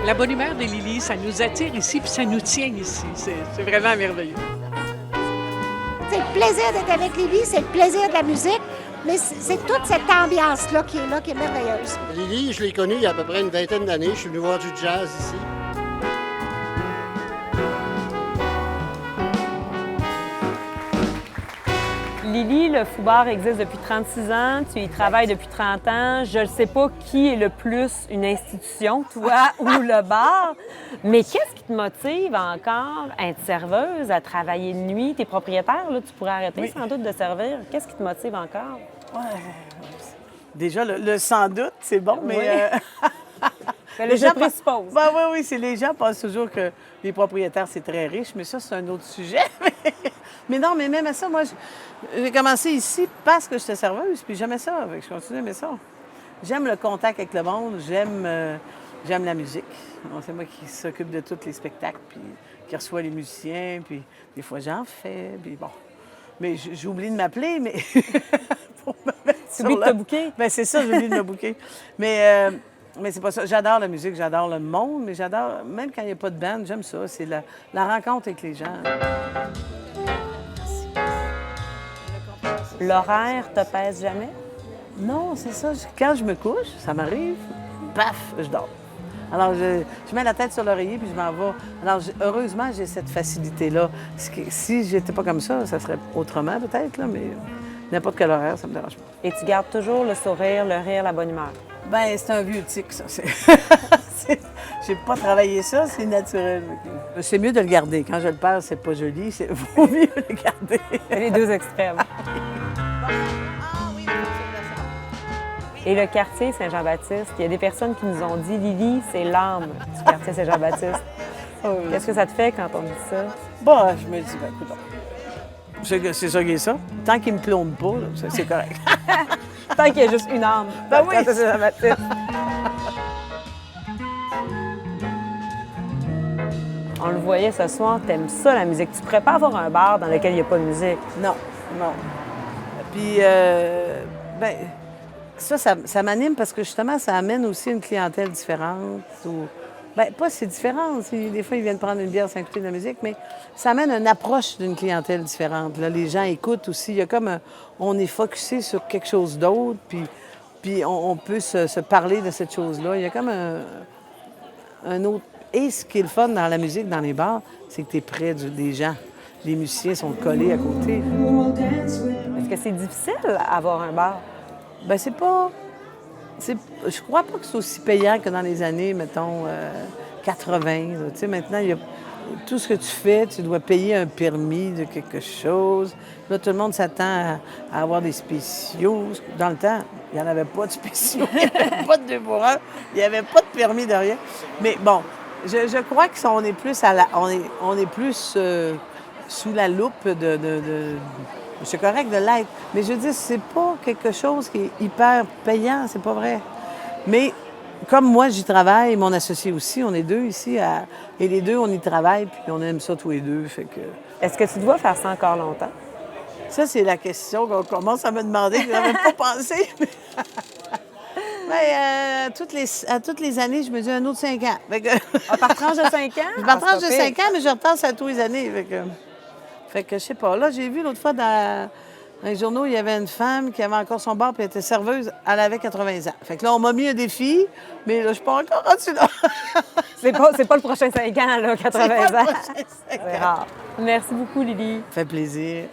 La bonne humeur de Lily, ça nous attire ici, puis ça nous tient ici. C'est vraiment merveilleux. C'est le plaisir d'être avec Lily, c'est le plaisir de la musique, mais c'est toute cette ambiance-là, qui est merveilleuse. Lily, je l'ai connue il y a à peu près une vingtaine d'années. Je suis venu voir du jazz ici. Lily, le Foubar existe depuis 36 ans, tu y travailles depuis 30 ans. Je ne sais pas qui est le plus une institution, toi ou le bar, mais qu'est-ce qui te motive encore à être serveuse, à travailler de nuit? T'es propriétaire, là, tu pourrais arrêter sans doute de servir. Qu'est-ce qui te motive encore? Ouais. Déjà, le sans doute, c'est bon, mais... Oui. Les gens présupposent. Oui, c'est les gens pensent toujours que les propriétaires, c'est très riche, mais ça, c'est un autre sujet. Mais non, mais même à ça, moi, j'ai commencé ici parce que j'étais serveuse, puis j'aimais ça. Je continue à aimer ça. J'aime le contact avec le monde, j'aime la musique. Donc, c'est moi qui s'occupe de tous les spectacles, puis qui reçoit les musiciens, puis des fois, j'en fais, puis bon. Mais j'oublie de m'appeler, mais... pour me mettre sur T'oublies de te booker? Bien, c'est ça, j'oublie de me booker. Mais c'est pas ça. J'adore la musique, j'adore le monde, mais j'adore, même quand il n'y a pas de band, j'aime ça. C'est la rencontre avec les gens. L'horaire te pèse jamais? Non, c'est ça. Quand je me couche, ça m'arrive, paf, je dors. Alors, je mets la tête sur l'oreiller puis je m'en vais. Alors, heureusement, j'ai cette facilité-là. Si j'étais pas comme ça serait autrement peut-être, là, mais n'importe quel horaire, ça me dérange pas. Et tu gardes toujours le sourire, le rire, la bonne humeur? Bien, c'est un vieux tic, ça. J'ai pas travaillé ça, c'est naturel. C'est mieux de le garder. Quand je le perds, c'est pas joli. Il vaut mieux le garder. Les deux extrêmes. Et le quartier Saint-Jean-Baptiste, il y a des personnes qui nous ont dit, Lily, c'est l'âme du quartier Saint-Jean-Baptiste. Qu'est-ce que ça te fait quand on dit ça? Bon, je me dis, ben, écoute, c'est ça qui est ça. Tant qu'il me plombe pas, là, c'est correct. Tant qu'il y a juste une âme. Ben oui! Saint-Jean-Baptiste. On le voyait ce soir, t'aimes ça, la musique. Tu pourrais pas avoir un bar dans lequel il n'y a pas de musique. Non. Puis, ben, ça m'anime parce que justement, ça amène aussi une clientèle différente. Bien, pas si différente. Des fois, ils viennent prendre une bière sans écouter de la musique, mais ça amène une approche d'une clientèle différente. Là, les gens écoutent aussi. Il y a comme on est focusé sur quelque chose d'autre, puis on peut se parler de cette chose-là. Il y a comme un autre. Et ce qui est le fun dans la musique, dans les bars, c'est que tu es près des gens. Les musiciens sont collés à côté. Est-ce que c'est difficile avoir un bar? Bien, c'est pas... Je crois pas que c'est aussi payant que dans les années, mettons, 80. Tu sais, maintenant, il y a tout ce que tu fais, tu dois payer un permis de quelque chose. Là, tout le monde s'attend à avoir des spéciaux. Dans le temps, il n'y en avait pas de spéciaux, il n'y avait pas de 2 pour 1, il n'y avait pas de permis de rien. Mais bon, je crois qu'on est plus on est plus sous la loupe de c'est correct de l'être. Mais je veux dire, c'est pas quelque chose qui est hyper payant, c'est pas vrai. Mais comme moi, j'y travaille, mon associé aussi, on est deux ici, et les deux, on y travaille, puis on aime ça tous les deux. Fait que... Est-ce que tu dois faire ça encore longtemps? Ça, c'est la question qu'on commence à me demander, je n'avais pas pensé. Mais à toutes les années, je me dis un autre 5 ans. Par tranche de 5 ans? Par tranche de 5 ans, mais je repense à tous les années. Fait que je sais pas. Là, j'ai vu l'autre fois dans les journaux, il y avait une femme qui avait encore son bar puis elle était serveuse. Elle avait 80 ans. Fait que là, on m'a mis un défi, mais là, je suis pas encore rendue là. C'est pas le prochain 5 ans, là, 80 ans. C'est pas le prochain 5 ans. C'est rare. Merci beaucoup, Lily. Ça fait plaisir.